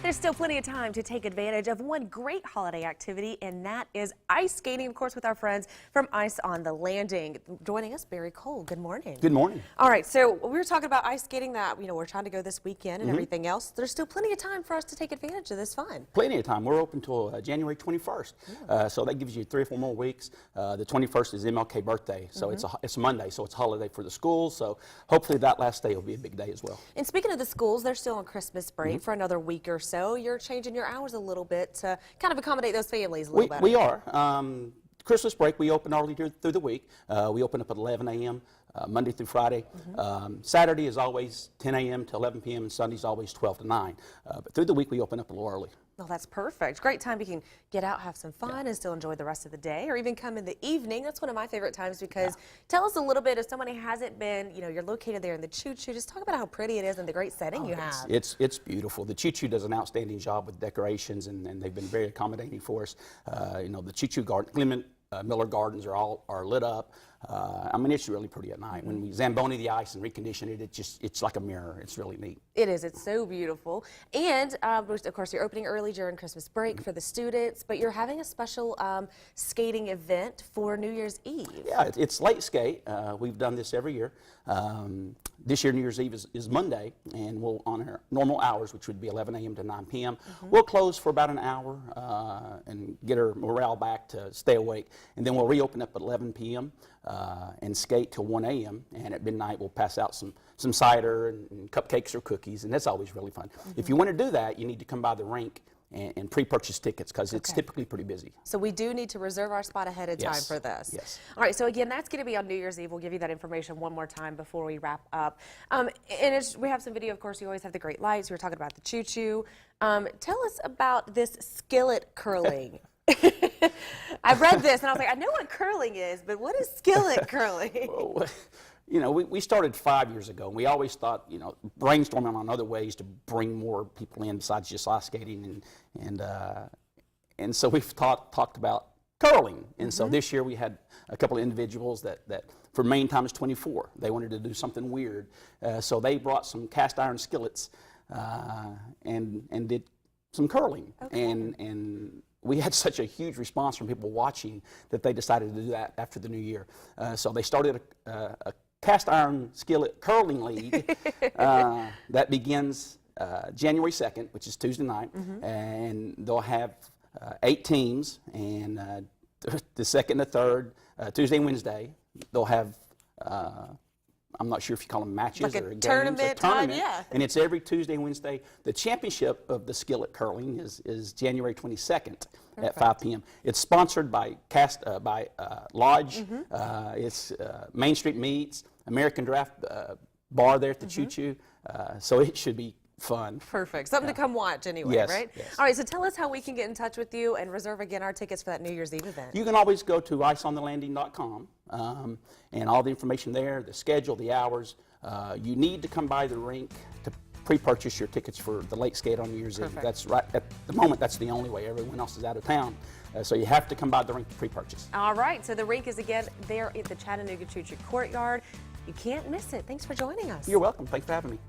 There's still plenty of time to take advantage of one great holiday activity, and that is ice skating, of course, with our friends from Ice on the Landing. Joining us, Barry Cole. Good morning. Good morning. All right, so we were talking about ice skating that, we're trying to go this weekend and everything else. There's still plenty of time for us to take advantage of this fun. Plenty of time. We're open till January 21st. So that gives you 3 or 4 more weeks. The 21st is MLK birthday, so it's a Monday, so it's a holiday for the schools. So hopefully that last day will be a big day as well. And speaking of the schools, they're still on Christmas break for another week or so. You're changing your hours a little bit to kind of accommodate those families a little better. We are. Christmas break, we open early through the week. We open up at 11 a.m. Monday through Friday. Saturday is always 10 a.m. to 11 p.m. and Sunday's always 12 to 9. But through the week, we open up a little early. Well, that's perfect. Great time you can get out, have some fun, and still enjoy the rest of the day, or even come in the evening. That's one of my favorite times because tell us a little bit, if somebody hasn't been, you're located there in the Choo Choo, just talk about how pretty it is and the great setting you have. It's beautiful. The Choo Choo does an outstanding job with decorations, and they've been very accommodating for us. The Choo Choo garden, Clement Miller Gardens are lit up. I mean, it's really pretty at night. When we Zamboni the ice and recondition it, it's like a mirror. It's really neat. It is. It's so beautiful. And, of course, you're opening early during Christmas break for the students, but you're having a special skating event for New Year's Eve. Yeah, it's late skate. We've done this every year. This year, New Year's Eve is Monday, and we'll on our normal hours, which would be 11 a.m. to 9 p.m. We'll close for about an hour and get our morale back to stay awake, and then we'll reopen up at 11 p.m. And skate till 1 a.m. and at midnight we'll pass out some cider and cupcakes or cookies, and that's always really fun. If you want to do that, you need to come by the rink and pre-purchase tickets because it's typically pretty busy. So we do need to reserve our spot ahead of time for this. Yes. All right, so again, that's going to be on New Year's Eve. We'll give you that information one more time before we wrap up. We have some video, of course. You always have the great lights. We were talking about the Choo Choo. Tell us about this skillet curling. I read this and I was like, I know what curling is, but what is skillet curling? Well, we started 5 years ago, and we always thought, brainstorming on other ways to bring more people in besides just ice skating, and so we've talked about curling. And so this year we had a couple of individuals that for Main Times 24, they wanted to do something weird, so they brought some cast iron skillets and did some curling, and we had such a huge response from people watching that they decided to do that after the new year. So they started a cast iron skillet curling league that begins January 2nd, which is Tuesday night, and they'll have 8 teams, and the second and the third, Tuesday and Wednesday, they'll have I'm not sure if you call them matches like or games. Tournament time, yeah. And it's every Tuesday and Wednesday. The championship of the skillet curling is January 22nd at 5 p.m. It's sponsored by Lodge. It's Main Street Meats, American Draft Bar there at the Choo Choo. So it should be fun. Perfect. Something to come watch anyway, right? Yes. All right, so tell us how we can get in touch with you and reserve again our tickets for that New Year's Eve event. You can always go to iceonthelanding.com and all the information there, the schedule, the hours. You need to come by the rink to pre-purchase your tickets for the late skate on New Year's Eve. That's right. At the moment, that's the only way. Everyone else is out of town. So you have to come by the rink to pre-purchase. All right, so the rink is again there at the Chattanooga Choo Choo Courtyard. You can't miss it. Thanks for joining us. You're welcome. Thanks for having me.